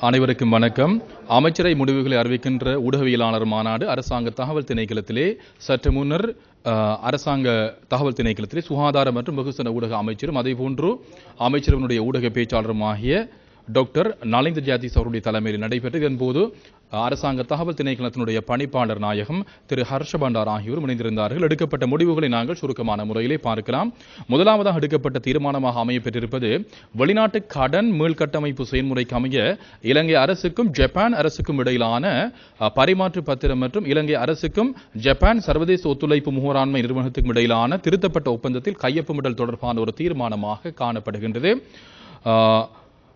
அனைவருக்கும் வணக்கம். அமைச்சரை முடிவுகளை அறிவிக்கின்ற ஊடகவியலாளர் மாநாடு அரசாங்க தகவல் திணைக்களத்திலே சற்று முன்னர் அரசாங்க தகவல் திணைக்களத்திலே சுகாதார மற்றும் வெகுஜன ஊடக அமைச்சரும் அதேபோன்று அமைச்சரவனுடைய ஊடக பேச்சாளருமாகிய டாக்டர் நலிந்த ஜாதீஸ் அவருடைய தலைமையில் நடைபெற்று இதன்போது அரசாங்க தகவல் திணைக்களத்தினுடைய பணிப்பாளர் நாயகம் திரு ஹர்ஷ பண்டார் ஆகியோரும் இணைந்திருந்தார்கள். எடுக்கப்பட்ட முடிவுகளை நாங்கள் சுருக்கமான முறையிலே பார்க்கலாம். முதலாவதாக எடுக்கப்பட்ட தீர்மானமாக அமையப்பெற்றிருப்பது வெளிநாட்டு கடன் மீள்கட்டமைப்பு செயல்முறைக்கு அமைய இலங்கை அரசுக்கும் ஜப்பான் அரசுக்கும் இடையிலான பரிமாற்று பத்திரம் மற்றும் இலங்கை அரசுக்கும் ஜப்பான் சர்வதேச ஒத்துழைப்பு முகராண்மை நிறுவனத்துக்கும் இடையிலான திருத்தப்பட்ட ஒப்பந்தத்தில் கையொப்பமிடல் தொடர்பான ஒரு தீர்மானமாக காணப்படுகின்றது.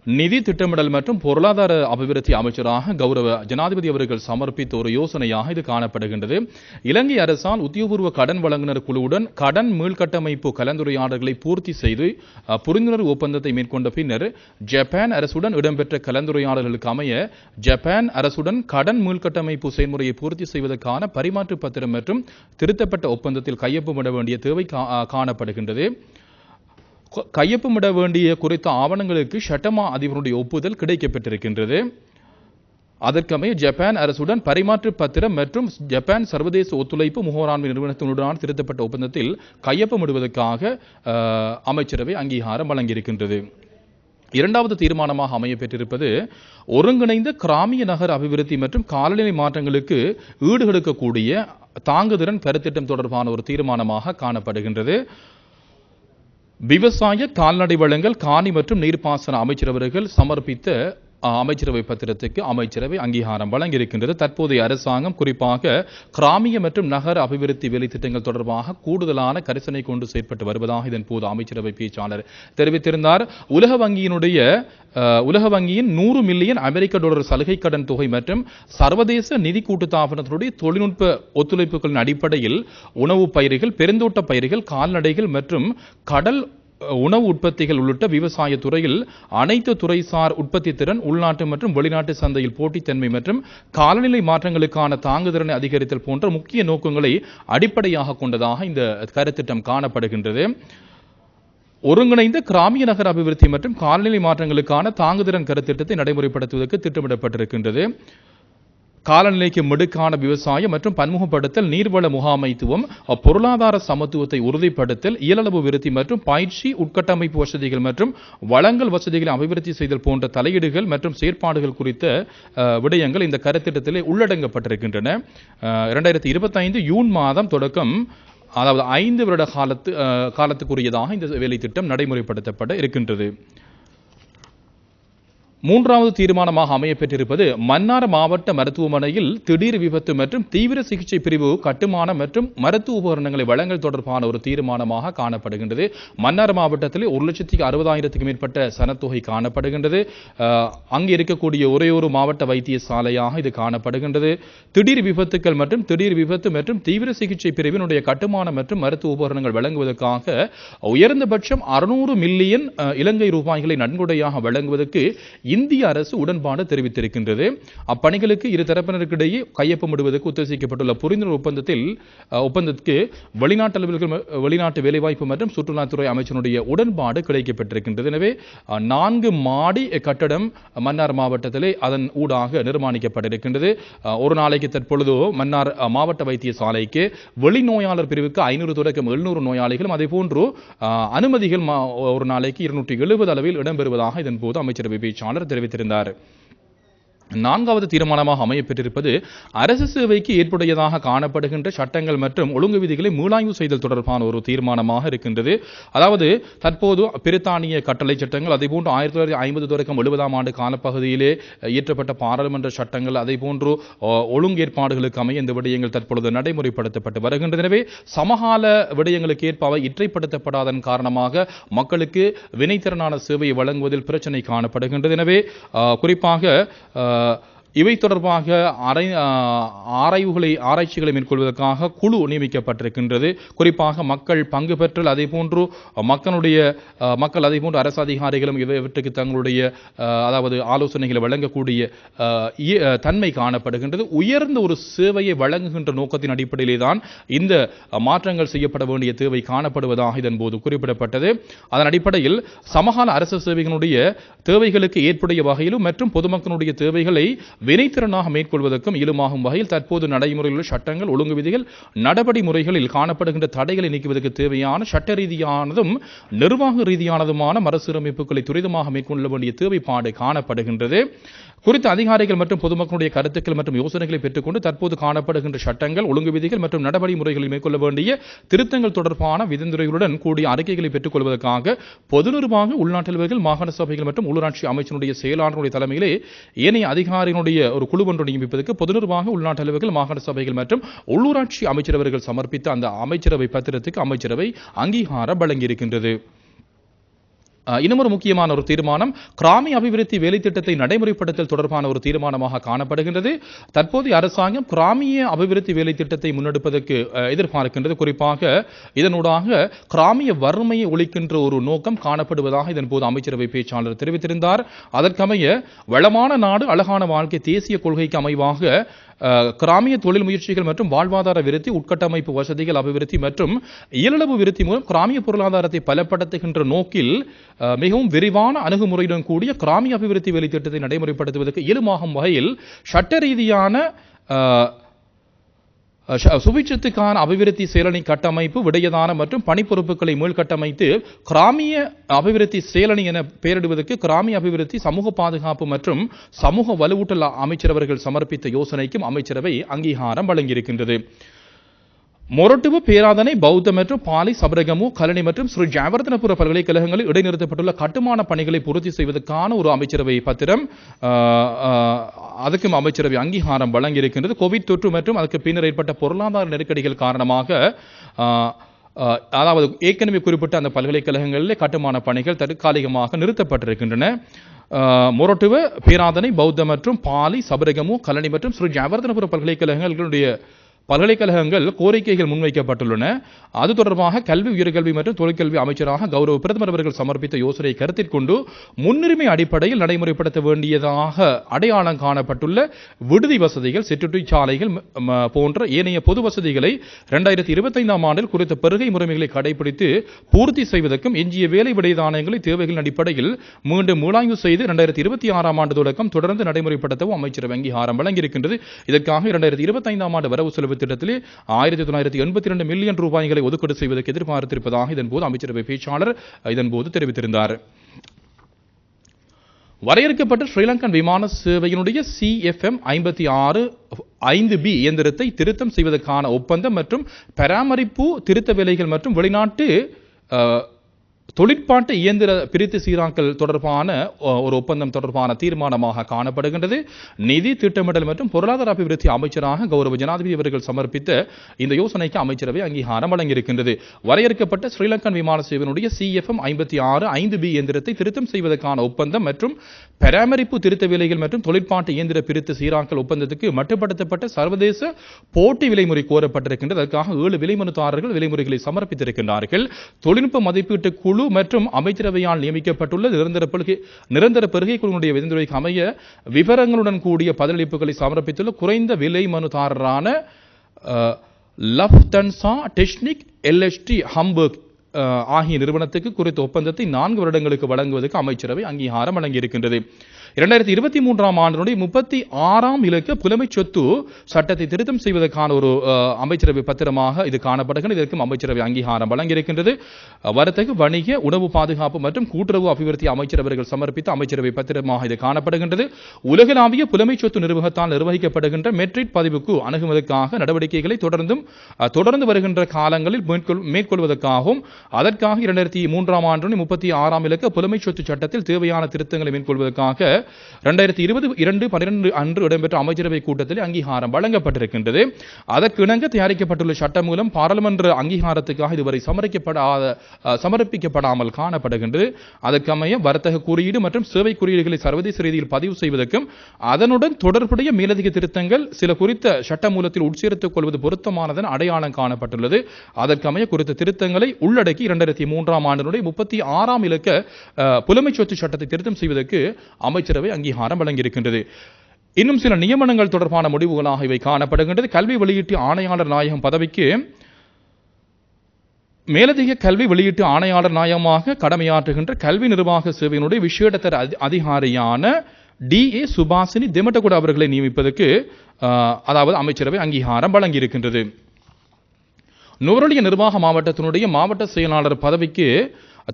நிதி திட்டமிடல் மற்றும் பொருளாதார அபிவிருத்தி அமைச்சராக கௌரவ ஜனாதிபதி அவர்கள் சமர்ப்பித்த ஒரு யோசனையாக இது காணப்படுகின்றது. இலங்கை அரசால் உத்தியோகபூர்வ கடன் வழங்குனர் குழுவுடன் கடன் மீள்கட்டமைப்பு கலந்துரையாடல்களை பூர்த்தி செய்து புரிந்துணர்வு ஒப்பந்தத்தை மேற்கொண்ட பின்னர் ஜப்பான் அரசுடன் இடம்பெற்ற கலந்துரையாடல்களுக்கு அமைய ஜப்பான் அரசுடன் கடன் மீள்கட்டமைப்பு செயல்முறையை பூர்த்தி செய்வதற்கான பரிமாற்று பத்திரம் மற்றும் திருத்தப்பட்ட ஒப்பந்தத்தில் கையொப்பமிட வேண்டிய தேவை காணப்படுகின்றது. கையொப்பமிட வேண்டிய குறித்த ஆவணங்களுக்கு ஷட்டமா அதிபருடைய ஒப்புதல் கிடைக்கப்பட்டிருக்கின்றது. அதற்கமைய ஜப்பான் அரசுடன் பரிமாற்று பத்திரம் மற்றும் ஜப்பான் சர்வதேச ஒத்துழைப்பு முகராண்மை நிறுவனத்தினுடன் திருத்தப்பட்ட ஒப்பந்தத்தில் கையொப்பமிடுவதற்காக அமைச்சரவை அங்கீகாரம் வழங்கியிருக்கின்றது. இரண்டாவது தீர்மானமாக அமையப்பெற்றிருப்பது ஒருங்கிணைந்த கிராமிய நகர அபிவிருத்தி மற்றும் காலநிலை மாற்றங்களுக்கு ஈடுகொடுக்கக்கூடிய தாங்குதிறன் கருத்திட்டம் தொடர்பான ஒரு தீர்மானமாக காணப்படுகின்றது. விவசாய கால்நடை வளங்கள் காணி மற்றும் நீர்ப்பாசன அமைச்சர் அவர்கள் சமர்ப்பித்த அமைச்சரவை பத்திரத்துக்கு அமைச்சரவை அங்கீகாரம் வழங்கியிருக்கின்றது. தற்போதைய அரசாங்கம் குறிப்பாக கிராமிய மற்றும் நகர அபிவிருத்தி வேலை திட்டங்கள் தொடர்பாக கூடுதலான கரிசனை கொண்டு செயற்பட்டு வருவதாக இதன் போது அமைச்சரவை பேச்சாளர் தெரிவித்திருந்தார். உலக வங்கியின் 100 மில்லியன் அமெரிக்க டாலர் சலுகை கடன் தொகை மற்றும் சர்வதேச நிதி கூட்டுத்தாபனத்தினுடைய தொழில்நுட்ப ஒத்துழைப்புகளின் அடிப்படையில் உணவு பயிர்கள், பெருந்தோட்ட பயிர்கள், கால்நடைகள் மற்றும் கடல் உணவு உற்பத்திகள் உள்ளிட்ட விவசாய துறையில் அனைத்து துறைசார் உற்பத்தி திறன், உள்நாட்டு மற்றும் வெளிநாட்டு சந்தையில் போட்டித்தன்மை மற்றும் காலநிலை மாற்றங்களுக்கான தாங்குதிறனை அதிகரித்தல் போன்ற முக்கிய நோக்கங்களை அடிப்படையாக கொண்டதாக இந்த கருத்திட்டம் காணப்படுகின்றது. ஒருங்கிணைந்த கிராமிய நகர அபிவிருத்தி மற்றும் காலநிலை மாற்றங்களுக்கான தாங்குதிறன் கருத்திட்டத்தை நடைமுறைப்படுத்துவதற்கு திட்டமிடப்பட்டிருக்கின்றது. காலநிலைக்கு மிடுக்கான விவசாயம் மற்றும் பன்முகப்படுத்தல், நீர்வள முகாமைத்துவம், பொருளாதார சமத்துவத்தை உறுதிப்படுத்தல், இயலளவு விருத்தி மற்றும் பயிற்சி, உட்கட்டமைப்பு வசதிகள் மற்றும் வளங்கள் வசதிகளை அபிவிருத்தி செய்தல் போன்ற தலையீடுகள் மற்றும் செயற்பாடுகள் குறித்த விடயங்கள் இந்த கருத்திட்டத்திலே உள்ளடங்கப்பட்டிருக்கின்றன. 2025 ஜூன் மாதம் தொடக்கம், அதாவது 5 வருட காலத்துக்குரியதாக இந்த வேலை திட்டம் நடைமுறைப்படுத்தப்பட இருக்கின்றது. மூன்றாவது தீர்மானமாக அமையப்பெற்றிருப்பது மன்னார் மாவட்ட மருத்துவமனையில் திடீர் விபத்து மற்றும் தீவிர சிகிச்சை பிரிவு கட்டுமான மற்றும் மருத்துவ உபகரணங்களை வழங்கல் தொடர்பான ஒரு தீர்மானமாக காணப்படுகின்றது. மன்னார் மாவட்டத்தில் 1,60,000க்கும் மேற்பட்ட சனத்தொகை காணப்படுகின்றது. அங்கு இருக்கக்கூடிய ஒரே ஒரு மாவட்ட வைத்தியசாலையாக இது காணப்படுகின்றது. திடீர் விபத்துக்கள் மற்றும் திடீர் விபத்து மற்றும் தீவிர சிகிச்சை பிரிவினுடைய கட்டுமான மற்றும் மருத்துவ உபகரணங்கள் வழங்குவதற்காக உயர்ந்தபட்சம் 600 மில்லியன் இலங்கை ரூபாய்களை நன்கொடையாக வழங்குவதற்கு இந்திய அரசு உடன்பாடு தெரிவித்திருக்கின்றது. அப்பணிகளுக்கு இரு தரப்பினருக்கிடையே கையொப்பமிடுவதற்கு உத்தேசிக்கப்பட்டுள்ள புரிந்துணர்வு ஒப்பந்தத்துக்கு வெளிநாட்டு வேலைவாய்ப்பு மற்றும் சுற்றுலாத்துறை அமைச்சருடைய உடன்பாடு கிடைக்கப்பட்டிருக்கின்றது. எனவே 4 மாடி கட்டடம் மன்னார் மாவட்டத்திலே அதன் ஊடாக நிர்மாணிக்கப்பட்டிருக்கின்றது. ஒரு நாளைக்கு தற்பொழுது மன்னார் மாவட்ட வைத்தியசாலைக்கு வெளிநோயாளர் பிரிவுக்கு 500 தொடக்கம் 700 நோயாளிகளும் அதேபோன்று அனுமதிகள் ஒரு நாளைக்கு 270 அளவில் இடம்பெறுவதாக இதன் போது அமைச்சரவை பேச்சாளர் தெரிவித்திருந்தார். நான்காவது தீர்மானமாக அமையப்பெற்றிருப்பது அரசு சேவைக்கு ஏற்புடையதாக காணப்படுகின்ற சட்டங்கள் மற்றும் ஒழுங்கு விதிகளை மீளாய்வு செய்தல் தொடர்பான ஒரு தீர்மானமாக இருக்கின்றது. அதாவது தற்போது பிரித்தானிய கட்டளை சட்டங்கள், அதேபோன்று 1950 தொடக்கம் 70ஆம் ஆண்டு காலப்பகுதியிலே இயற்றப்பட்ட பாராளுமன்ற சட்டங்கள், அதேபோன்று ஒழுங்கேற்பாடுகளுக்கு அமைய இந்த விடயங்கள் தற்பொழுது நடைமுறைப்படுத்தப்பட்டு வருகின்றன. எனவே சமகால விடயங்களுக்கு ஏற்ப அவை இற்றைப்படுத்தப்படாதன் காரணமாக மக்களுக்கு வினைத்திறனான சேவையை வழங்குவதில் பிரச்சனை காணப்படுகின்றது. எனவே குறிப்பாக இவை தொடர்பாக ஆராய்ச்சிகளை மேற்கொள்வதற்காக குழு நியமிக்கப்பட்டிருக்கின்றது. குறிப்பாக மக்கள் பங்கு பெற்றல், அதே போன்று மக்கள் அதே போன்று அரசு அதிகாரிகளும் இவற்றுக்கு தங்களுடைய அதாவது ஆலோசனைகளை வழங்கக்கூடிய தன்மை காணப்படுகின்றது. உயர்ந்த ஒரு சேவையை வழங்குகின்ற நோக்கத்தின் அடிப்படையிலே தான் இந்த மாற்றங்கள் செய்யப்பட வேண்டிய தேவை காணப்படுவதாக இதன் போது குறிப்பிடப்பட்டது. அதன் அடிப்படையில் சமகால அரசு சேவைகளுடைய தேவைகளுக்கு ஏற்புடைய வகையிலும் மற்றும் பொதுமக்களுடைய தேவைகளை வினைத்திறனாக மேற்கொள்வதற்கும் இயலுமாகும் வகையில் தற்போது நடைமுறையில் உள்ள சட்டங்கள், ஒழுங்கு விதிகள், நடவடிமுறைகளில் காணப்படுகின்ற தடைகளை நீக்குவதற்கு தேவையான சட்ட ரீதியானதும் நிர்வாக ரீதியானதுமான மறுசீரமைப்புகளை துரிதமாக மேற்கொள்ள வேண்டிய தேவைப்பாடு காணப்படுகின்றது. குறித்த அதிகாரிகள் மற்றும் பொதுமக்களுடைய கருத்துக்கள் மற்றும் யோசனைகளை பெற்றுக்கொண்டு தற்போது காணப்படுகின்ற சட்டங்கள், ஒழுங்கு விதிகள் மற்றும் நடைமுறைகளில் மேற்கொள்ள வேண்டிய திருத்தங்கள் தொடர்பான விதிமுறைகளுடன் கூடிய அறிக்கைகளை பெற்றுக் கொள்வதற்காக பொது நிர்வாக, உள்நாட்டு அலுவலர்கள், மாகாண சபைகள் மற்றும் உள்ளூராட்சி அமைச்சனுடைய செயலாளருடைய தலைமையிலே ஏனைய அதிகாரிகளுடைய ஒரு குழு ஒன்று நியமிப்பதற்கு பொது நிர்வாக, உள்நாட்டு அலுவலர்கள், மாகாண சபைகள் மற்றும் உள்ளூராட்சி அமைச்சரவர்கள் சமர்ப்பித்த அந்த அமைச்சரவை பத்திரத்துக்கு அமைச்சரவை அங்கீகாரம் வழங்கியிருக்கின்றது. இன்னும் ஒரு முக்கியமான ஒரு தீர்மானம் கிராமிய அபிவிருத்தி வேலை திட்டத்தை நடைமுறைப்படுத்தல் தொடர்பான ஒரு தீர்மானமாக காணப்படுகின்றது. தற்போதைய அரசாங்கம் கிராமிய அபிவிருத்தி வேலை திட்டத்தை முன்னெடுப்பதற்கு எதிர்பார்க்கின்றது. குறிப்பாக இதனூடாக கிராமிய வறுமையை ஒழிக்கின்ற ஒரு நோக்கம் காணப்படுவதாக இதன் போது அமைச்சரவை பேச்சாளர் தெரிவித்திருந்தார். அதற்கமைய வளமான நாடு அழகான வாழ்க்கை தேசிய கொள்கைக்கு அமைவாக கிராமிய தொழில் முயற்சிகள் மற்றும் வாழ்வாதார விருத்தி, உட்கட்டமைப்பு வசதிகள் அபிவிருத்தி மற்றும் இயலளவு விருத்தி மூலம் கிராமிய பொருளாதாரத்தை பலப்படுத்துகின்ற நோக்கில் மிகவும் விரிவான அணுகுமுறையுடன் கூடிய கிராமிய அபிவிருத்தி வேலை திட்டத்தை நடைமுறைப்படுத்துவதற்கு இயலுமாகும் வகையில் சட்ட ரீதியான சுபிட்சத்துக்கான அபிவிருத்தி செயலணி கட்டமைப்பு, விடயதான மற்றும் பணி பொறுப்புகளை மீள்கட்டமைத்து கிராமிய அபிவிருத்தி செயலணி என பெயரிடுவதற்கு கிராமிய அபிவிருத்தி, சமூக பாதுகாப்பு மற்றும் சமூக வலுவூட்டல் அமைச்சரவர்கள் சமர்ப்பித்த யோசனைக்கும் அமைச்சரவை அங்கீகாரம் வழங்கியிருக்கின்றது. மொரட்டுவ, பேராதனை, பௌத்த மற்றும் பாலி, சபரகமு, கலனி மற்றும் ஸ்ரீ ஜெயவர்தனபுர பல்கலைக்கழகங்களில் இடைநிறுத்தப்பட்டுள்ள கட்டுமான பணிகளை பூர்த்தி செய்வதற்கான ஒரு அமைச்சரவை பத்திரம், அதுக்கும் அமைச்சரவை அங்கீகாரம் வழங்கியிருக்கின்றது. கோவிட் தொற்று மற்றும் அதுக்கு பின்னர் ஏற்பட்ட பொருளாதார நெருக்கடிகள் காரணமாக அதாவது ஏற்கனவே குறிப்பிட்ட அந்த பல்கலைக்கழகங்களிலே கட்டுமான பணிகள் தற்காலிகமாக நிறுத்தப்பட்டிருக்கின்றன. மொரட்டுவ, பேராதனை, பௌத்த மற்றும் பாலி, சபரகமு, கலனி மற்றும் ஸ்ரீ ஜெயவர்தனபுர பல்கலைக்கழகங்கள் கோரிக்கைகள் முன்வைக்கப்பட்டுள்ளன. அது தொடர்பாக கல்வி, உயர்கல்வி மற்றும் தொழிற்கல்வி அமைச்சராக கௌரவ பிரதமர் அவர்கள் சமர்ப்பித்த யோசனை கருத்தில் கொண்டு முன்னுரிமை அடிப்படையில் நடைமுறைப்படுத்த வேண்டியதாக அடையாளம் காணப்பட்டுள்ள விடுதி வசதிகள், சிற்றுண்டிச்சாலைகள் போன்ற ஏனைய பொது வசதிகளை 2025ஆம் ஆண்டில் குறித்த பெருகை முறைமைகளை கடைபிடித்து பூர்த்தி செய்வதற்கும் எஞ்சிய வேலை விடைதானங்களை தேவைகளின் அடிப்படையில் மீண்டும் மீளாய்வு செய்து 2026ஆம் ஆண்டு தொடக்கம் தொடர்ந்து நடைமுறைப்படுத்தவும் அமைச்சரவை அங்கீகாரம் வழங்கியிருக்கின்றது. இதற்காக 2025ஆம் ஆண்டு வரவு செலவு திட்டத்திலே 1982 மில்லியன் ரூபாய்களை ஒதுக்கீடு செய்வதற்கு எதிர்பார்த்திருப்பதாக இதன்போது அமைச்சரவை பேச்சாளர் இதன்போது தெரிவித்திருந்தார். வரையறுக்கப்பட்ட ஸ்ரீலங்கன் விமான சேவையினுடைய CFM 56-5B இயந்திரத்தை திருத்தம் செய்வதற்கான ஒப்பந்தம் மற்றும் பராமரிப்பு திருத்த வேலைகள் மற்றும் வெளிநாட்டு தொழிற்பாட்டு இயந்திர பிரித்து சீராக்கல் தொடர்பான ஒரு ஒப்பந்தம் தொடர்பான தீர்மானமாக காணப்படுகின்றது. நிதி திட்டமிடல் மற்றும் பொருளாதார அபிவிருத்தி அமைச்சராக கௌரவ ஜனாதிபதி அவர்கள் சமர்ப்பித்த இந்த யோசனைக்கு அமைச்சரவை அங்கீகாரம் வழங்கியிருக்கின்றது. வரையறுக்கப்பட்ட ஸ்ரீலங்கன் விமான சேவையினுடைய CFM 56-5B இயந்திரத்தை திருத்தம் செய்வதற்கான ஒப்பந்தம் மற்றும் பராமரிப்பு திருத்த வேலைகள் மற்றும் தொழிற்பாட்டு இயந்திர பிரித்து சீராக்கல் ஒப்பந்தத்துக்கு மட்டுப்படுத்தப்பட்ட சர்வதேச போட்டி விலைமுறை கோரப்பட்டிருக்கின்றது. அதற்காக 7 விலைமனுதாரர்கள் விலைமுறைகளை சமர்ப்பித்திருக்கின்றார்கள். தொழில்நுட்ப மதிப்பீட்டு குழு மற்றும் அமைச்சரவையால் நியமிக்கப்பட்டுள்ள நிரந்தர பெருகை குழுவினுடைய விதிமுறைக்கு அமைய விவரங்களுடன் கூடிய பதிலளிப்புகளை சமர்ப்பித்துள்ள குறைந்த விலை மனுதாரரான லஃப்தன்சா டெக்னிக் LHT ஹம்பர்க் ஆகிய நிறுவனத்துக்கு குறித்த ஒப்பந்தத்தை 4 வருடங்களுக்கு வழங்குவதற்கு அமைச்சரவை அங்கீகாரம் வழங்கியிருக்கின்றது. 2023ஆம் ஆண்டினுடைய 36ஆம் இலக்க புலமைச் சொத்து சட்டத்தை திருத்தம் செய்வதற்கான ஒரு அமைச்சரவை பத்திரமாக இது காணப்படுகிறது. இதற்கும் அமைச்சரவை அங்கீகாரம் வழங்கியிருக்கின்றது. வர்த்தக, வணிக, உணவு பாதுகாப்பு மற்றும் கூட்டுறவு அபிவிருத்தி அமைச்சரவர்கள் சமர்ப்பித்த அமைச்சரவை பத்திரமாக இது காணப்படுகின்றது. உலகளாவிய புலமைச் சொத்து நிர்வாகத்தால் நிர்வகிக்கப்படுகின்ற மெட்ரிட் பதிவுக்கு அணுகுவதற்காக நடவடிக்கைகளை தொடர்ந்து வருகின்ற காலங்களில் மேற்கொள்வதற்காகவும் அதற்காக 2003ஆம் ஆண்டு 36ஆம் இலக்க புலமைச் சொத்து சட்டத்தில் தேவையான திருத்தங்களை மேற்கொள்வதற்காக 2022 அன்று இடம்பெற்ற அமைச்சரவை கூட்டத்தில் அங்கீகாரம் வழங்கப்பட்டிருக்கின்றது. அதற்கிணங்க தயாரிக்கப்பட்டுள்ள சட்டம் மூலம் பாராளுமன்ற அங்கீகாரத்துக்காக இதுவரை சமர்ப்பிக்கப்படாமல் காணப்படுகின்றது. அதற்கமைய வர்த்தக குறியீடு மற்றும் சேவை குறியீடுகளை சர்வதேச ரீதியில் பதிவு செய்வதற்கும் அதனுடன் தொடர்புடைய மேலதிக திருத்தங்கள் சில குறித்த சட்ட மூலத்தில் உட்சேர்த்துக் கொள்வது பொருத்தமானதன் அடையாளம் காணப்பட்டுள்ளது. அதற்கமைய குறித்த திருத்தங்களை உள்ளடக்கி 2003 ஆண்டினுடைய 36 இலக்க புலமை சொத்து சட்டத்தை திருத்தம் செய்வதற்கு அமைச்சரவை அங்கீகாரம் வழங்கியிருக்கின்றது. இன்னும் சில நியமனங்கள் தொடர்பான முடிவுகளாக இவை காணப்படுகின்றது. கல்வி வெளியீட்டு ஆணையாளர் நாயகம் பதவிக்கு மேலதிக கல்வி வெளியீட்டு ஆணையாளர் நாயகமாக கடமையாற்றுகின்ற கல்வி நிர்வாக சேவையினுடைய விசேடத்தர அதிகாரியான DA சுபாசினி தெமட்டகுட அவர்களை நியமிப்பதற்கு அதாவது அமைச்சரவை அங்கீகாரம் வழங்கியிருக்கின்றது. நுவரெலியா நிர்வாக மாவட்டத்தினுடைய மாவட்ட செயலாளர் பதவிக்கு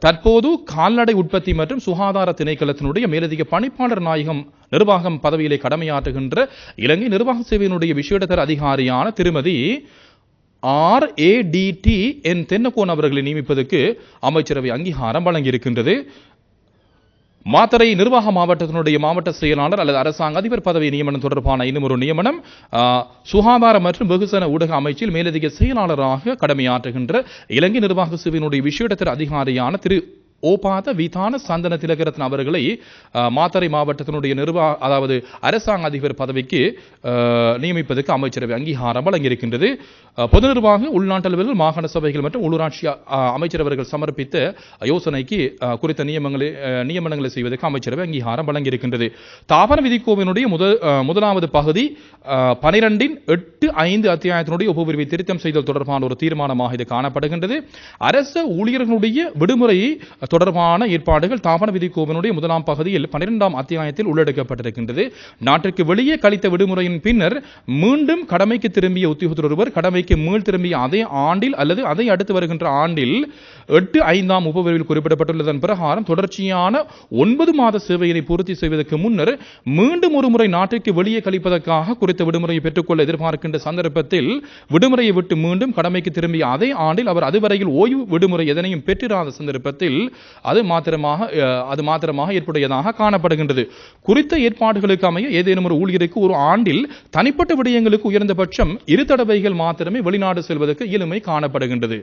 தற்போது கால்நடை உற்பத்தி மற்றும் சுகாதார திணைக்களத்தினுடைய மேலதிக பணிப்பாளர் நாயகம் நிர்வாகம் பதவியிலே கடமையாற்றுகின்ற இலங்கை நிர்வாக சேவையினுடைய விசேடத்தர அதிகாரியான திருமதி RADT என் தென்னக்கோன் அவர்களை நியமிப்பதற்கு அமைச்சரவை அங்கீகாரம் வழங்கியிருக்கின்றது. மாத்தறை நிர்வாக மாவட்டத்தினுடைய மாவட்ட செயலாளர் அல்லது அரசாங்க அதிபர் பதவி நியமனம் தொடர்பான இன்னும் ஒரு நியமனம் சுகாதார மற்றும் வெகுசன ஊடக அமைச்சில் மேலதிக செயலாளராக கடமையாற்றுகின்ற இலங்கை நிர்வாக சேவையினுடைய விசேடத்தர அதிகாரியான திரு ஓபாத விதான சந்தன திலகரத்ன அவர்களை மாத்தறை மாவட்டத்தினுடைய அதாவது அரசாங்க அதிபர் பதவிக்கு நியமிப்பதற்கு அமைச்சரவை அங்கீகாரம் வழங்கியிருக்கின்றது. பொது நிர்வாக உள்நாட்டலுவல்கள் மாகாண சபைகள் மற்றும் உள்ளூராட்சி அமைச்சரவர்கள் சமர்ப்பித்த யோசனைக்கு குறித்த நியமனங்களை செய்வதற்கு அமைச்சரவை அங்கீகாரம் வழங்கியிருக்கின்றது. தாபன விதிக்கோவினுடைய முதலாவது பகுதி 12.8.5 அத்தியாயத்தினுடைய உபபிரிவை திருத்தம் செய்தல் தொடர்பான ஒரு தீர்மானமாக இது காணப்படுகின்றது. அரச ஊழியர்களுடைய விடுமுறை தொடர்பான ஏற்பாடுகள் தாபன விதிக்கோவினுடைய முதலாம் பகுதியில் 12ஆம் அத்தியாயத்தில் உள்ளடக்கப்பட்டிருக்கின்றது. நாட்டிற்கு வெளியே கழித்த விடுமுறையின் பின்னர் மீண்டும் கடமைக்கு திரும்பிய உத்தியோகத்தர் ஒருவர் கடமைக்கு மீள் திரும்பிய அதே ஆண்டில் அல்லது அதை அடுத்து வருகின்ற ஆண்டில் 8.5ஆம் உபபிரிவில் குறிப்பிடப்பட்டுள்ளதன் பிரகாரம் தொடர்ச்சியான 9 மாத சேவையினை பூர்த்தி செய்வதற்கு முன்னர் மீண்டும் ஒரு முறை நாட்டிற்கு வெளியே கழிப்பதற்காக குறித்த விடுமுறையை பெற்றுக்கொள்ள எதிர்பார்க்கின்ற சந்தர்ப்பத்தில் விடுமுறையை விட்டு மீண்டும் கடமைக்கு திரும்பிய அதே ஆண்டில் அவர் அதுவரையில் ஓய்வு விடுமுறை எதனையும் பெற்றிராத சந்தர்ப்பத்தில் அது மாத்திரமாக ஏற்புடையதாக காணப்படுகின்றது. குறித்த ஏற்பாடுகளுக்கு அமைய ஏதேனும் ஒரு ஊழியருக்கு ஒரு ஆண்டில் தனிப்பட்ட விடயங்களுக்கு உயர்ந்தபட்சம் 2 தடவைகள் மாத்திரமே வெளிநாடு செல்வதற்கு இயலுமை காணப்படுகின்றது.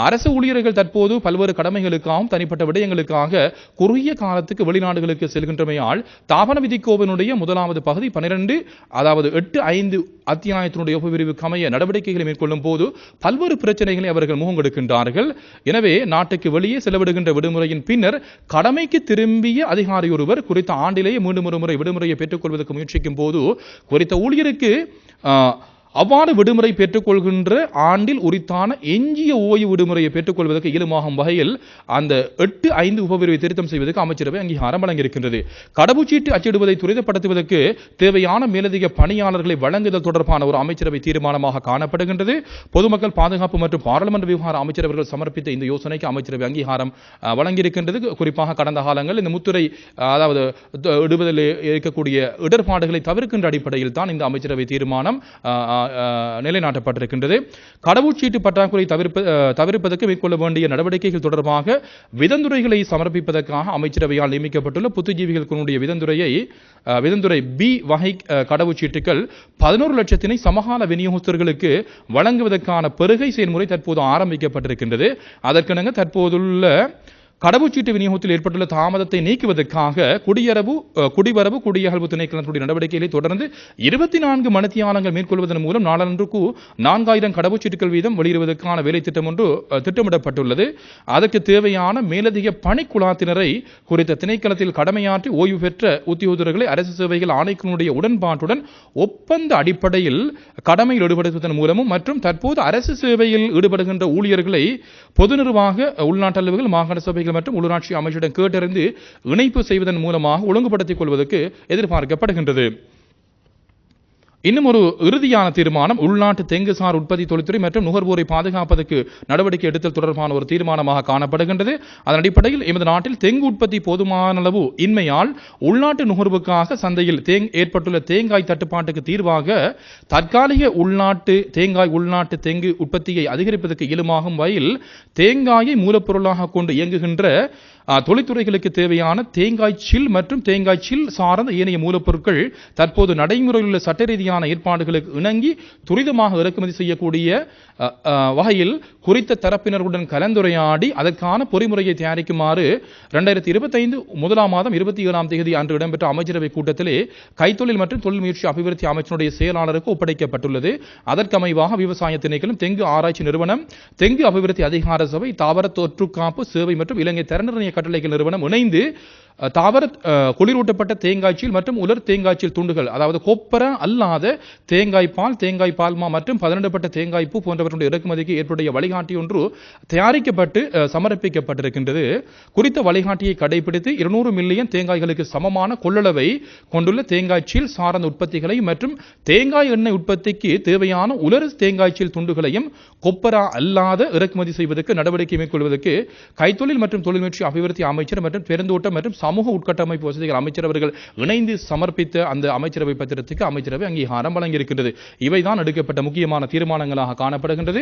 அரசு ஊழியர்கள் தற்போது பல்வேறு கடமைகளுக்காகவும் தனிப்பட்ட விடயங்களுக்காக குறுகிய காலத்துக்கு வெளிநாடுகளுக்கு செல்கின்றமையால் தாபன விதிக்கோவினுடைய முதலாவது பகுதி 8.5 அத்தியாயத்தினுடைய உபபிரிவுக்கு அமைய நடவடிக்கைகளை மேற்கொள்ளும் போது பல்வேறு பிரச்சனைகளை அவர்கள் முகங்கொடுக்கின்றார்கள். எனவே நாட்டுக்கு வெளியே செலவிடுகின்ற விடுமுறையின் பின்னர் கடமைக்கு திரும்பிய அதிகாரி ஒருவர் குறித்த ஆண்டிலேயே மீண்டும் ஒரு முறை விடுமுறையை பெற்றுக்கொள்வதற்கு முயற்சிக்கும் போது குறித்த ஊழியருக்கு அவ்வாறு விடுமுறை பெற்றுக்கொள்கின்ற ஆண்டில் உரித்தான எஞ்சிய ஓய்வு விடுமுறையை பெற்றுக்கொள்வதற்கு இயலுமாகும் வகையில் அந்த 8.5 உபபிரிவை திருத்தம் செய்வதற்கு அமைச்சரவை அங்கீகாரம் வழங்கியிருக்கின்றது. கடவுச்சீட்டு அச்சிடுவதை துரிதப்படுத்துவதற்கு தேவையான மேலதிக பணியாளர்களை வழங்குதல் தொடர்பான ஒரு அமைச்சரவை தீர்மானமாக காணப்படுகின்றது. பொதுமக்கள் பாதுகாப்பு மற்றும் பாராளுமன்ற விவகார அமைச்சரவர்கள் சமர்ப்பித்த இந்த யோசனைக்கு அமைச்சரவை அங்கீகாரம் வழங்கியிருக்கின்றது. குறிப்பாக கடந்த காலங்கள் இந்த முத்துரை அதாவது இடுவதில் இருக்கக்கூடிய இடர்பாடுகளை தவிர்க்கின்ற அடிப்படையில் தான் இந்த அமைச்சரவை தீர்மானம் நிலைநாட்டப்பட்டிருக்கின்றது. கடவுச்சீட்டு பற்றாக்குறை தவிர்ப்பதற்கு மேற்கொள்ள வேண்டிய நடவடிக்கைகள் தொடர்பாக விதந்துரைகளை சமர்ப்பிப்பதற்காக அமைச்சரவையால் நியமிக்கப்பட்டுள்ள புத்திஜீவிகளுடைய விதந்துரை B வகை கடவுச்சீட்டுகள் 11 லட்சத்தினை சமகால விநியோகஸ்தர்களுக்கு வழங்குவதற்கான பெருகை செயல்முறை தற்போது ஆரம்பிக்கப்பட்டிருக்கின்றது. அதற்கிணங்க தற்போதுள்ள கடவுச்சீட்டு விநியோகத்தில் ஏற்பட்டுள்ள தாமதத்தை நீக்குவதற்காக குடிவரவு குடியகல்வு திணைக்களத்துடைய நடவடிக்கைகளை தொடர்ந்து 24 மணித்தியாலங்கள் மேற்கொள்வதன் மூலம் நாளொன்றுக்கு 4000 கடவுச்சீட்டுகள் வீதம் வெளியிடுவதற்கான வேலை திட்டம் ஒன்று திட்டமிடப்பட்டுள்ளது. அதற்கு தேவையான மேலதிக பணிக்குழாத்தினரை குறித்த திணைக்களத்தில் கடமையாற்றி ஓய்வு பெற்ற உத்தியோகத்தர்களை அரசு சேவைகள் ஆணைக்குழுடைய உடன்பாட்டுடன் ஒப்பந்த அடிப்படையில் கடமையில் ஈடுபடுத்துவதன் மூலமும் மற்றும் தற்போது அரசு சேவையில் ஈடுபடுகின்ற ஊழியர்களை பொது நிர்வாக உள்நாட்டலுவல்கள் மாகாண சபைகள் மற்றும் உள்ளூராட்சி அமைச்சரிடம் கேட்டறிந்து இணைப்பு செய்வதன் மூலமாக ஒழுங்குபடுத்திக் கொள்வதற்கு எதிர்பார்க்கப்படுகின்றது. இன்னும் ஒரு இறுதியான தீர்மானம் உள்நாட்டு தெங்குசார் உற்பத்தி தொழில்துறை மற்றும் நுகர்வோரை பாதுகாப்பதற்கு நடவடிக்கை எடுத்தல் தொடர்பான ஒரு தீர்மானமாக காணப்படுகின்றது. அதன் அடிப்படையில் எமது நாட்டில் தெங்கு உற்பத்தி போதுமான அளவு இன்மையால் உள்நாட்டு நுகர்வுக்காக சந்தையில் ஏற்பட்டுள்ள தேங்காய் தட்டுப்பாட்டுக்கு தீர்வாக தற்காலிக உள்நாட்டு தெங்கு உற்பத்தியை அதிகரிப்பதற்கு இயலுமாகும் வகையில் தேங்காயை மூலப்பொருளாக கொண்டு இயங்குகின்ற தொழில்துறைகளுக்கு தேவையான தேங்காய் சில் மற்றும் தேங்காய் சில் சார்ந்த ஏனைய மூலப்பொருட்கள் தற்போது நடைமுறையில் உள்ள சட்ட ரீதியான ஏற்பாடுகளுக்கு இணங்கி துரிதமாக இறக்குமதி செய்யக்கூடிய வகையில் குறித்த தரப்பினருடன் கலந்துரையாடி அதற்கான பொறிமுறையை தயாரிக்குமாறு 2025 முதலாம் மாதம் 27ஆம் தேதி அன்று இடம்பெற்ற அமைச்சரவை கூட்டத்திலே கைத்தொழில் மற்றும் தொழில் முயற்சி அபிவிருத்தி அமைச்சருடைய செயலாளருக்கு ஒப்படைக்கப்பட்டுள்ளது. அதற்கமைவாக விவசாய திணைக்களம், தெங்கு ஆராய்ச்சி நிறுவனம், தெங்கு அபிவிருத்தி அதிகார சபை, தாவர தொற்றுக்காப்பு சேவை மற்றும் இலங்கை தரநிர்ணய கட்டளைகள் நிறுவனம் இணைந்து தாவர குளிரூட்டப்பட்ட தேங்காய்ச்சீல் மற்றும் உலர் தேங்காய்ச்சீல் துண்டுகள், அதாவது கொப்பர அல்லாத தேங்காய் பால், தேங்காய் பால்மா மற்றும் பதனிடப்பட்ட தேங்காய் பூ போன்றவற்றுடைய இறக்குமதிக்கு ஏற்புடைய வழிகாட்டி ஒன்று தயாரிக்கப்பட்டு சமர்ப்பிக்கப்பட்டிருக்கின்றது. குறித்த வழிகாட்டியை கடைபிடித்து 200 மில்லியன் தேங்காய்களுக்கு சமமான கொள்ளளவை கொண்டுள்ள தேங்காய்ச்சீல் சார்ந்த உற்பத்திகளை மற்றும் தேங்காய் எண்ணெய் உற்பத்திக்கு தேவையான உலர் தேங்காய்ச்சீல் துண்டுகளையும் கொப்பரா அல்லாத இறக்குமதி செய்வதற்கு நடவடிக்கை மேற்கொள்வதற்கு கைத்தொழில் மற்றும் தொழில் முயற்சி அபிவிருத்தி அமைச்சர் மற்றும் பெருந்தோட்டம் மற்றும் சமூக உட்கட்டமைப்பு வசதிகள் அமைச்சர் அவர்கள் இணைந்து சமர்ப்பித்த அந்த அமைச்சரவை பத்திரத்துக்கு அமைச்சரவை அங்கீகாரம் வழங்கியிருக்கின்றது. இவைதான் எடுக்கப்பட்ட முக்கியமான தீர்மானங்களாக காணப்படுகின்றது.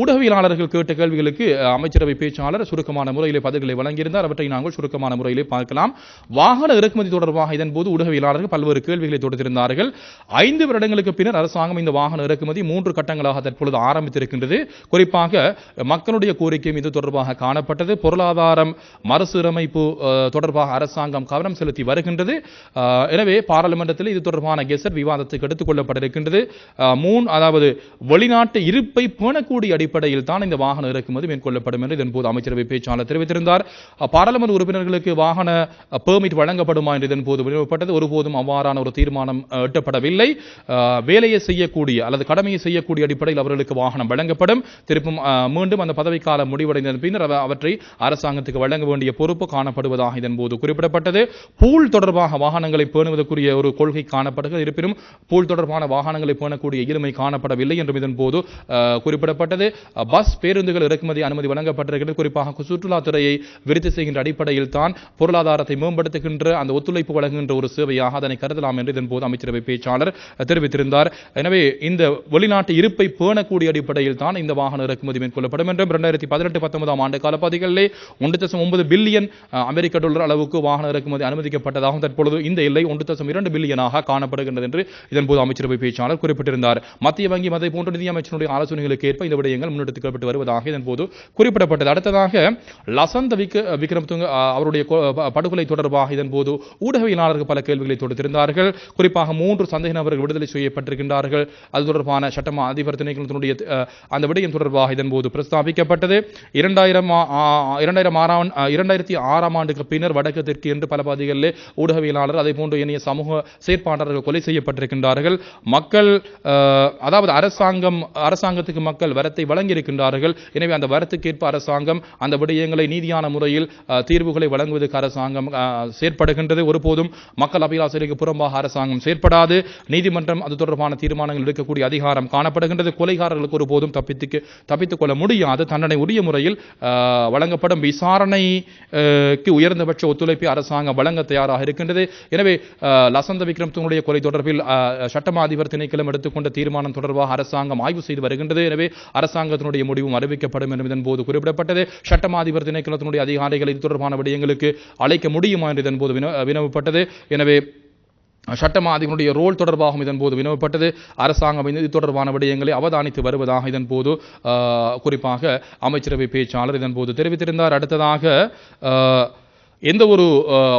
ஊடகவியலாளர்கள் கேட்ட கேள்விகளுக்கு அமைச்சரவை பேச்சாளர் சுருக்கமான முறையிலே பதில்களை வழங்கியிருந்தார். அவற்றை நாங்கள் சுருக்கமான முறையிலே பார்க்கலாம். வாகன இறக்குமதி தொடர்பாக இதன்போது ஊடகவியலாளர்கள் பல்வேறு கேள்விகளை தொடுத்திருந்தார்கள். 5 வருடங்களுக்கு பின்னர் அரசாங்கம் இந்த வாகன இறக்குமதி 3 கட்டங்களாக தற்பொழுது ஆரம்பித்திருக்கின்றது. குறிப்பாக மக்களுடைய கோரிக்கையும் இது தொடர்பாக காணப்பட்டது. பொருளாதாரம் மறுசீரமைப்பு தொடர்பாக அரசாங்கம் கவனம் செலுத்தி வருகின்றது. எனவே பாராளுமன்றத்தில் இது தொடர்பான கெசட் விவாதத்துக்கு எடுத்துக் கொள்ளப்பட்டிருக்கின்றது. அதாவது வெளிநாட்டு இருப்பை பேணக்கூடிய அடிப்படையில் தான் இந்த வாகன இறக்குமதி மேற்கொள்ளப்படும் என்று இதன்போது அமைச்சரவை பேச்சாளர் தெரிவித்திருந்தார். பாராளுமன்ற உறுப்பினர்களுக்கு வாகன பெர்மிட் வழங்கப்படுமா என்று இதன்போது வினவப்பட்டது. ஒருபோதும் அவ்வாறான ஒரு தீர்மானம் எட்டப்படவில்லை. வேலையை செய்யக்கூடிய அல்லது கடமையை செய்யக்கூடிய அடிப்படையில் அவர்களுக்கு வாகனம் வழங்கப்படும். திருப்பும் மீண்டும் அந்த பதவிக்காலம் முடிவடைந்த பின்னர் அவற்றை அரசாங்கத்துக்கு வழங்க வேண்டிய பொறுப்பு காணப்படுவதாக இதன்போது குறிப்பிடப்பட்டது. பூல் தொடர்பாக வாகனங்களை பேணுவதற்குரிய ஒரு கொள்கை காணப்படுகிறது. இருப்பினும் பூல் தொடர்பான வாகனங்களை பேணக்கூடிய இருமை காணப்படவில்லை என்றும் இதன்போது குறிப்பிடப்பட்டது. பஸ் பேருந்துகள் இறக்குமதி அனுமதி வழங்கப்பட்டிருக்கிறது. குறிப்பாக சுற்றுலாத்துறையை விருத்தி செய்கின்ற அடிப்படையில் தான் பொருளாதாரத்தை மேம்படுத்துகின்ற அந்த ஒத்துழைப்பு வழங்குகின்ற ஒரு சேவையாக அதனை கருதலாம் என்று இதன்போது அமைச்சரவை பேச்சாளர் தெரிவித்திருந்தார். எனவே இந்த வெளிநாட்டு இருப்பை பேணக்கூடிய அடிப்படையில் தான் இந்த வாகன இறக்குமதி மேற்கொள்ளப்படும் என்றும் 2018-19 ஆண்டு காலப்பகுதிகளிலே 1.9 பில்லியன் அமெரிக்க டாலர் அளவுக்கு வாகன இறக்குமதி அனுமதிக்கப்பட்டதாகவும் தற்பொழுது இந்த எல்லை 1.2 பில்லியனாக காணப்படுகின்றது என்று இதன்போது அமைச்சரவை பேச்சாளர் குறிப்பிட்டிருந்தார். மத்திய வங்கி மதை போன்ற நிதியமைச்சருடைய ஆலோசனைகளுக்கு ஏற்ப இந்த விடயங்கள் முன்னெடுக்கப்பட்டு வருவதாக இதன்போது குறிப்பிடப்பட்டது. அடுத்ததாக லசந்த விக்ரமதுங்க அவருடைய படுகொலை தொடர்பாக இதன்போது ஊடகவியலாளர்கள் பல கேள்விகளை தொடுத்திருந்தார்கள். குறிப்பாக 3 சந்தேக நபர்கள் விடுதலை செய்யப்பட்டிருக்கின்றார்கள். அது தொடர்பான சட்டமா அதிபர் திணைக்களத்தினுடைய அந்த விடயம் தொடர்பாக இதன்போது பிரஸ்தாபிக்கப்பட்டது. 2006ஆம் ஆண்டுக்கு பின்னர் வடக்கு தெற்கு என்று பல பகுதிகளிலே ஊடகவியலாளர் அதே போன்று இணைய சமூக செயற்பாளர்கள் கொலை செய்யப்பட்டிருக்கின்றார்கள். மக்கள் அதாவது அரசாங்கத்துக்கு மக்கள் வரத்தை வழங்கியிருக்கின்றார்கள். எனவே அந்த வரத்துக்கேற்ப அரசாங்கம் அந்த விடயங்களை நீதியான முறையில் தீர்வுகளை வழங்குவதற்கு அரசாங்கம் செயற்படுகின்றது. ஒருபோதும் மக்கள் அபிலாசைக்கு புறம்பாக அரசாங்கம் செயற்படாது. நீதிமன்றம் அது தொடர்பான தீர்மானங்கள் எடுக்கக்கூடிய அதிகாரம் காணப்படுகின்றது. கொலைகாரர்களுக்கு ஒருபோதும் தப்பித்துக் கொள்ள முடியாது. தண்டனை உரிய முறையில் வழங்கப்படும். விசாரணைக்கு உயர்ந்தபட்ச ஒத்துழைப்பை அரசாங்கம் வழங்க தயாராக இருக்கின்றது. எனவே லசந்த விக்ரமதுங்கனுடைய கொலை தொடர்பில் சட்டமா அதிபர் திணைக்களம் எடுத்துக்கொண்ட தீர்மானம் தொடர்பாக அரசாங்கம் ஆய்வு செய்து வருகின்றது. எனவே அரசாங்கத்தினுடைய முடிவும் அறிவிக்கப்படும் என்று இதன்போது குறிப்பிடப்பட்டது. சட்டமா அதிபர் திணைக்களத்தினுடைய அதிகாரிகள் இது தொடர்பான விடயங்களுக்கு அழைக்க முடியுமா என்று இதன்போது வினவப்பட்டது. எனவே சட்டமா அதிபருடைய ரோல் தொடர்பாகவும் இதன்போது வினவப்பட்டது. அரசாங்கம் இது தொடர்பான விடயங்களை அவதானித்து வருவதாக இதன்போது குறிப்பாக அமைச்சரவை பேச்சாளர் இதன்போது தெரிவித்திருந்தார். அடுத்ததாக எந்த ஒரு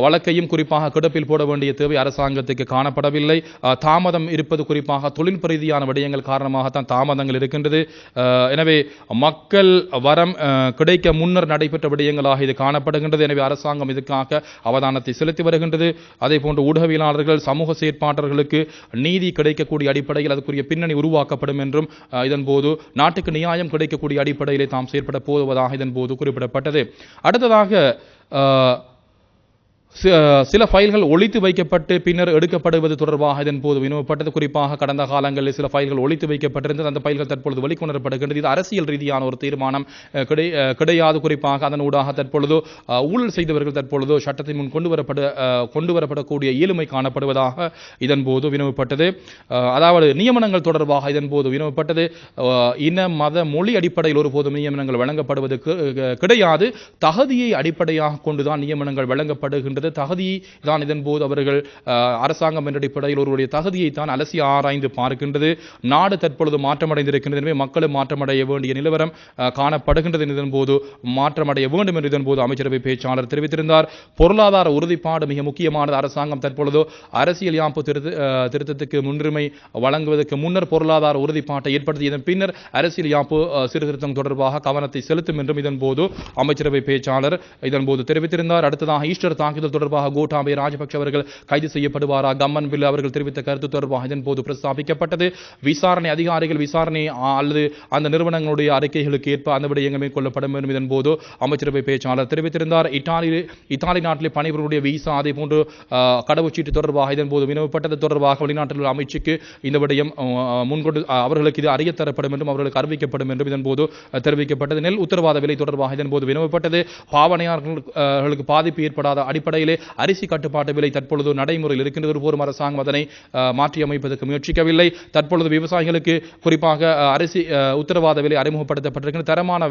வழக்கையும் குறிப்பாக கிடப்பில் போட வேண்டிய தேவை அரசாங்கத்துக்கு காணப்படவில்லை. தாமதம் இருப்பது குறிப்பாக தொழில்நுட்ப ரீதியான விடயங்கள் காரணமாகத்தான் தாமதங்கள் இருக்கின்றது. எனவே மக்கள் வரம் கிடைக்க முன்னர் நடைபெற்ற விடயங்களாக இது காணப்படுகின்றது. எனவே அரசாங்கம் இதுக்காக அவதானத்தை செலுத்தி வருகின்றது. அதே போன்று ஊடகவியலாளர்கள் சமூக செயற்பாட்டர்களுக்கு நீதி கிடைக்கக்கூடிய அடிப்படையில் அதுக்குரிய பின்னணி உருவாக்கப்படும் என்றும் இதன்போது நாட்டுக்கு நியாயம் கிடைக்கக்கூடிய அடிப்படையிலே தாம் செயற்பட போவதாக இதன்போது குறிப்பிடப்பட்டது. அடுத்ததாக சில ஃபைல்கள் ஒளித்து வைக்கப்பட்டு பின்னர் எடுக்கப்படுவது தொடர்பாக இதன் போது வினவப்பட்டது. குறிப்பாக கடந்த காலங்களில் சில ஃபைல்கள் ஒளித்து வைக்கப்பட்டிருந்தது. அந்த ஃபைல்கள் தற்பொழுது வெளிக்கொணரப்படுகின்றது. இது அரசியல் ரீதியான ஒரு தீர்மானம் கிடையாது. குறிப்பாக அதன் ஊடாக தற்பொழுது ஊழல் செய்தவர்கள் தற்பொழுது சட்டத்தின் முன் கொண்டு வரப்படக்கூடிய இயலுமை காணப்படுவதாக இதன் போது வினவப்பட்டது. அதாவது நியமனங்கள் தொடர்பாக இதன் போது வினவப்பட்டது. இன மத மொழி அடிப்படையில் ஒருபோதும் நியமனங்கள் வழங்கப்படுவது கிடையாது. தகுதியை அடிப்படையாக கொண்டுதான் நியமனங்கள் வழங்கப்படுகின்றது. தகுதி தான் இதன் போது அவர்கள் அரசாங்கம் என்ற அடிப்படையில் ஒருவருடைய தகுதியை தான் அலசி ஆராய்ந்து பார்க்கின்றது. நாடு தற்பொழுது மாற்றமடைந்திருக்கின்றது. எனவே மக்களும் மாற்றமடைய வேண்டிய நிலவரம் காணப்படுகின்றது. இதன் போது மாற்றமடைய வேண்டும் என்று இதன் போது அமைச்சரவை பேச்சாளர் தெரிவித்திருந்தார். பொருளாதார உறுதிப்பாடு மிக முக்கியமானது. அரசாங்கம் தற்பொழுது அரசியல் யாப்பு திருத்தத்துக்கு முன்னுரிமை வழங்குவதற்கு முன்னர் பொருளாதார உறுதிப்பாட்டை ஏற்படுத்தியதன் பின்னர் அரசியல் யாப்பு சீர்திருத்தம் தொடர்பாக கவனத்தை செலுத்தும் என்றும் இதன் போது அமைச்சரவை பேச்சாளர் இதன் போது தெரிவித்திருந்தார். அடுத்ததாக ஈஸ்டர் தாக்குதல் தொடர்பாக கோட்டாபய ராஜபக்ஷ அவர்கள் கைது செய்யப்படுவாரா? கம்மன் பில் அவர்கள் தெரிவித்த கருத்து தொடர்பாக இதன் போது பிரஸ்தாபிக்கப்பட்டது. விசாரணை அதிகாரிகள் விசாரணை அல்லது அந்த நிறுவனங்களுடைய அறிக்கைகளுக்கு ஏற்ப அந்த விடயங்கள் மேற்கொள்ளப்படும் என்று இதன் போது அமைச்சரவை பேச்சாளர் தெரிவித்திருந்தார். இத்தாலி நாட்டில் பணிபுரிவருடைய விசா அதே போன்று கடவுச்சீட்டு தொடர்பாக இதன் போது வினவப்பட்டது தொடர்பாக வெளிநாட்டில் உள்ள அமைச்சுக்கு இந்த விடயம் முன்கொண்டு அவர்களுக்கு இது அறியத்தரப்படும் என்றும் அவர்களுக்கு அறிவிக்கப்படும் என்றும் இதன் போது தெரிவிக்கப்பட்டது. நெல் உத்தரவாத விலை தொடர்பாக இதன் போது வினவப்பட்டது. பாவனையாளர்களுக்கு பாதிப்பு ஏற்படாத அடிப்படையிலே அரிசி கட்டுப்பாட்டு விலை தற்பொழுது நடைமுறையில் இருக்கின்றது. ஒருபோதும் அரசாங்கம் அதனை மாற்றி அமைப்பதற்கு முயற்சிக்கவில்லை. தற்பொழுது விவசாயிகளுக்கு குறிப்பாக அரிசி உத்தரவாத விலை அறிமுகப்படுத்தப்பட்டிருக்கின்ற தரமான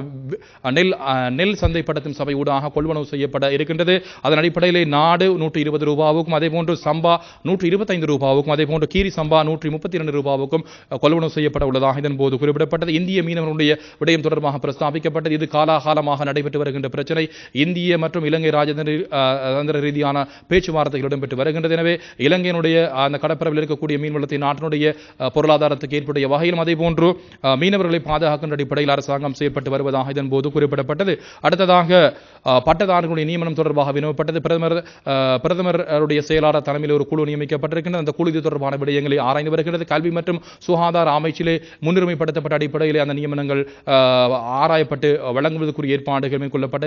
நெல் சந்தைப்படுத்தும் சபை ஊடாக கொள்வனவு செய்யப்பட இருக்கின்றது. அதன் அடிப்படையிலே நாடு 120 ரூபாவுக்கும் அதே போன்று சம்பா 125 ரூபாவுக்கும் அதே போன்று கீரி சம்பா 132 ரூபாவுக்கும் கொள்வனவு செய்யப்பட உள்ளதாக இதன் போது குறிப்பிடப்பட்டது. இந்திய மீனவர்களுடைய விடயம் தொடர்பாக பிரஸ்தாபிக்கப்பட்டது. இது காலாகாலமாக நடைபெற்று வருகின்ற பிரச்சனை. இந்திய மற்றும் இலங்கை ராஜதந்திர ரீதியான பேச்சுவார்த்தைகள் இடம்பெற்று வருகின்றது. எனவே இலங்கையினுடைய அந்த கடற்பரப்பில் இருக்கக்கூடிய மீன்வளத்தை நாட்டினுடைய பொருளாதாரத்துக்கு ஏற்புடைய வகையிலும் அதே போன்று மீனவர்களை பாதுகாக்கின்ற அடிப்படையில் அரசாங்கம் செயல்பட்டு வருவதாக இதன் போது குறிப்பிடப்பட்டது. அடுத்ததாக பட்டதாரிகளுடைய நியமனம் தொடர்பாக வினவப்பட்டது. பிரதமருடைய செயலாளர் தலைமையில் ஒரு குழு நியமிக்கப்பட்டிருக்கின்றது. அந்த குழு இது தொடர்பான விடயங்களை ஆராய்ந்து வருகிறது. கல்வி மற்றும் சுகாதார அமைச்சிலே முன்னுரிமைப்படுத்தப்பட்ட அடிப்படையிலே அந்த நியமனங்கள் ஆராயப்பட்டு வழங்குவதற்குரிய ஏற்பாடுகள் மேற்கொள்ளப்பட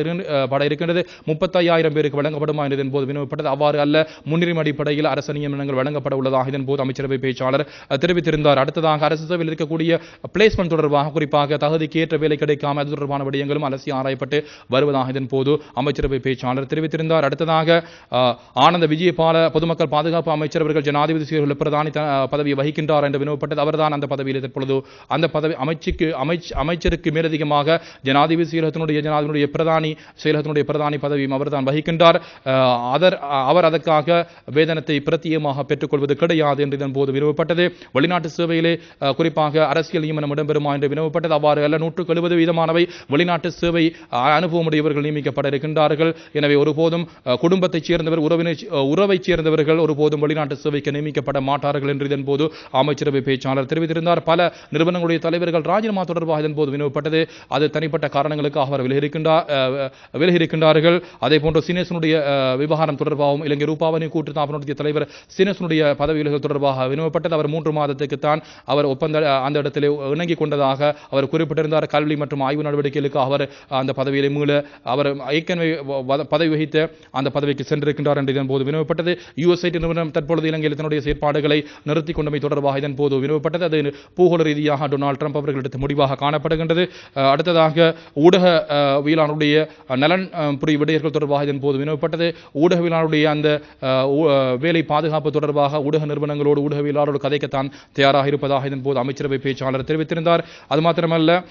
இருக்கின்றது. 35,000 பேருக்கு வழங்கப்படுமா என்று இதன் போது வினவப்பட்டது. அவ்வாறு அல்ல, முன்னுரிமை அடிப்படையில் அரசு நியமனங்கள் வழங்கப்பட உள்ளதாக இதன் போது அமைச்சரவை பேச்சாளர் தெரிவித்திருந்தார். அடுத்ததாக அரசு சேவையில் இருக்கக்கூடிய பிளேஸ்மெண்ட் தொடர்பாக குறிப்பாக தகுதிக்கு ஏற்ற வேலை கிடைக்காம அது தொடர்பான விடயங்களும் அலசி ஆராயப்பட்டு வருவதாக இதன் போது அமைச்சரவை பேச்சாளர் தெரிவித்திருந்தார். அடுத்ததாக ஆனந்த விஜயபால பொதுமக்கள் பாதுகாப்பு அமைச்சர் அவர்கள் ஜனாதிபதி பிரதானி பதவியை வகிக்கின்றார் என்று வினவப்பட்டது. அவர்தான் அந்த பதவியில் தற்பொழுது அந்த பதவி அமைச்சருக்கு மேலதிகமாக ஜனாதிபதி ஜனாதிபதியுடைய பிரதானி பதவியும் அவர்தான் வகிக்கின்றார். அவர் அதற்காக வேதனத்தை பிரத்தியமாக பெற்றுக்கொள்வது கிடையாது என்று இதன் போது வினவப்பட்டது. வெளிநாட்டு சேவையிலே குறிப்பாக அரசியல் நியமனம் இடம்பெறுமா என்று வினவப்பட்டது. அவ்வாறு அல்ல, 170% வெளிநாட்டு சேவை அனுபவமுடையவர்கள் நியமிக்கப்பட இருக்கின்றார்கள். எனவே ஒருபோதும் குடும்பத்தைச் சேர்ந்தவர் உறவைச் சேர்ந்தவர்கள் ஒருபோதும் வெளிநாட்டு சேவைக்கு நியமிக்கப்பட மாட்டார்கள் என்று இதன் போது அமைச்சரவை பேச்சாளர் தெரிவித்திருந்தார். பல நிறுவனங்களுடைய தலைவர்கள் ராஜினாமா தொடர்பாக இதன் போது வினவப்பட்டது. அது தனிப்பட்ட காரணங்களுக்காக அவர் விலகியிருக்கின்றார்கள். அதே போன்று சினேசனுடைய விவகாரம் தொடர்பாகவும் இலங்கை ரூபாவணி கூட்டுத்தாபனத்திய தலைவர் சினேசனுடைய பதவி விலகல் தொடர்பாக வினவப்பட்டது. அவர் 3 மாதத்துக்குத்தான் அவர் அந்த இடத்திலே இணங்கிக் கொண்டதாக அவர் குறிப்பிட்டிருந்தார். கல்வி மற்றும் ஆய்வு நடவடிக்கைகளுக்கு அவர் அந்த பதவியிலே மீள அவர் ஏற்கனவே பதவி வகித்த அந்த பதவிக்கு சென்றிருக்கின்றார் என்று இதன் போது வினவப்பட்டது. யுஎஸ்ஐடி நிறுவனம் தற்பொழுது இலங்கையில் தன்னுடைய செயற்பாடுகளை நிறுத்திக் கொண்டமை தொடர்பாக இதன் போது வினவப்பட்டது. அது பூகோள ரீதியாக டொனால்ட் ட்ரம்ப் அவர்கள் எடுத்த முடிவாக காணப்படுகின்றது. அடுத்ததாக ஊடகவியலாளருடைய நலன் புரி விடயங்கள் தொடர்பாக இதன் போது வினவப்பட்டது. ஊடகவியலாளருடைய அந்த வேலை பாதுகாப்பு தொடர்பாக ஊடக நிறுவனங்களோடு ஊடகவியலாளரோடு கதைக்கத்தான் தயாராக இருப்பதாக இதன் போது அமைச்சரவை பேச்சாளர் தெரிவித்திருந்தார். அது மாத்திரமல்ல,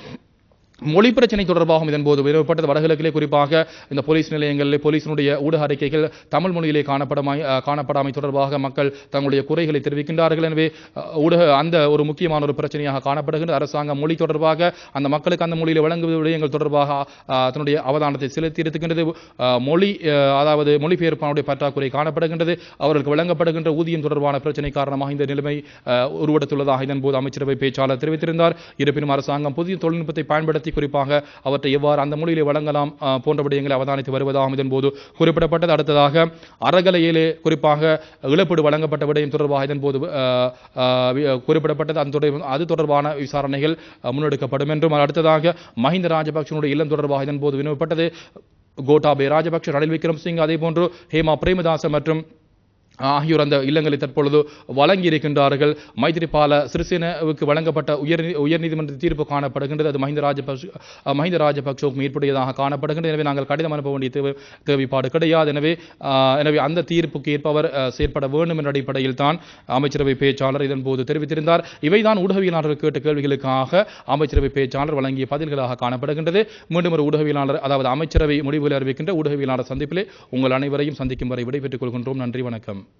மொழி பிரச்சனை தொடர்பாகவும் இதன் போது வினவப்பட்டது. வடகிழக்கிலே குறிப்பாக இந்த போலீஸ் நிலையங்களில் போலீசினுடைய ஊடக அறிக்கைகள் தமிழ் மொழியிலே காணப்படாமை தொடர்பாக மக்கள் தங்களுடைய குறைகளை தெரிவிக்கின்றார்கள். எனவே அந்த ஒரு முக்கியமான ஒரு பிரச்சனையாக காணப்படுகின்ற அரசாங்கம் மொழி தொடர்பாக அந்த மக்களுக்கு அந்த மொழியில் வழங்குவது விடயங்கள் தொடர்பாக தன்னுடைய அவதானத்தை செலுத்தி இருக்கின்றது. அதாவது மொழிபெயர்ப்பானுடைய பற்றாக்குறை காணப்படுகின்றது. அவர்களுக்கு வழங்கப்படுகின்ற ஊதியம் தொடர்பான பிரச்சனை காரணமாக இந்த நிலைமை உருவெடுத்துள்ளதாக இதன் போது அமைச்சரவை பேச்சாளர் தெரிவித்திருந்தார். இருப்பினும் அரசாங்கம் புதிய தொழில்நுட்பத்தை பயன்படுத்தி குறிப்பாக அவற்றை எவ்வாறு அந்த மொழியிலே வழங்கலாம் போன்ற விடயங்களை அவதானித்து வருவதாகவும் இதன் போது குறிப்பிடப்பட்டது. அடுத்ததாக அறகலையிலே குறிப்பாக இழப்பீடு வழங்கப்பட்ட விடயம் தொடர்பாக இதன் போது குறிப்பிடப்பட்டது. அது தொடர்பான விசாரணைகள் முன்னெடுக்கப்படும் என்றும் அடுத்ததாக மஹிந்த ராஜபக்சனுடைய இல்லம் தொடர்பாக இதன் போது வினவப்பட்டது. கோட்டாபய ராஜபக்ஷ, ரணில் விக்ரமசிங்க, அதே போன்று ஹேமா பிரேமதாச மற்றும் ஆகியோர் அந்த இல்லங்களை தற்பொழுது வழங்கி இருக்கின்றார்கள். மைத்திரிபால சிறிசேனவுக்கு வழங்கப்பட்ட உயர்நீதிமன்ற தீர்ப்பு காணப்படுகின்றது. அது மஹிந்த ராஜபக்ஷவுக்கு ஏற்புடையதாக காணப்படுகின்றது. எனவே நாங்கள் கடிதம் அனுப்ப வேண்டிய தேவைப்பாடு கிடையாது. எனவே அந்த தீர்ப்புக்கு ஏற்பவர் செயற்பட வேண்டும் என்ற அடிப்படையில் தான் அமைச்சரவை பேச்சாளர் இதன்போது தெரிவித்திருந்தார். இவைதான் ஊடகவியலாளர்கள் கேட்ட கேள்விகளுக்காக அமைச்சரவை பேச்சாளர் வழங்கிய பதில்களாக காணப்படுகின்றது. மீண்டும் ஒரு ஊடகவியலாளர், அதாவது அமைச்சரவை முடிவுகளை அறிவிக்கின்ற ஊடகவியலாளர் சந்திப்பிலே உங்கள் அனைவரையும் சந்திக்கும் வரை விடைபெற்றுக் கொள்கின்றோம். நன்றி, வணக்கம்.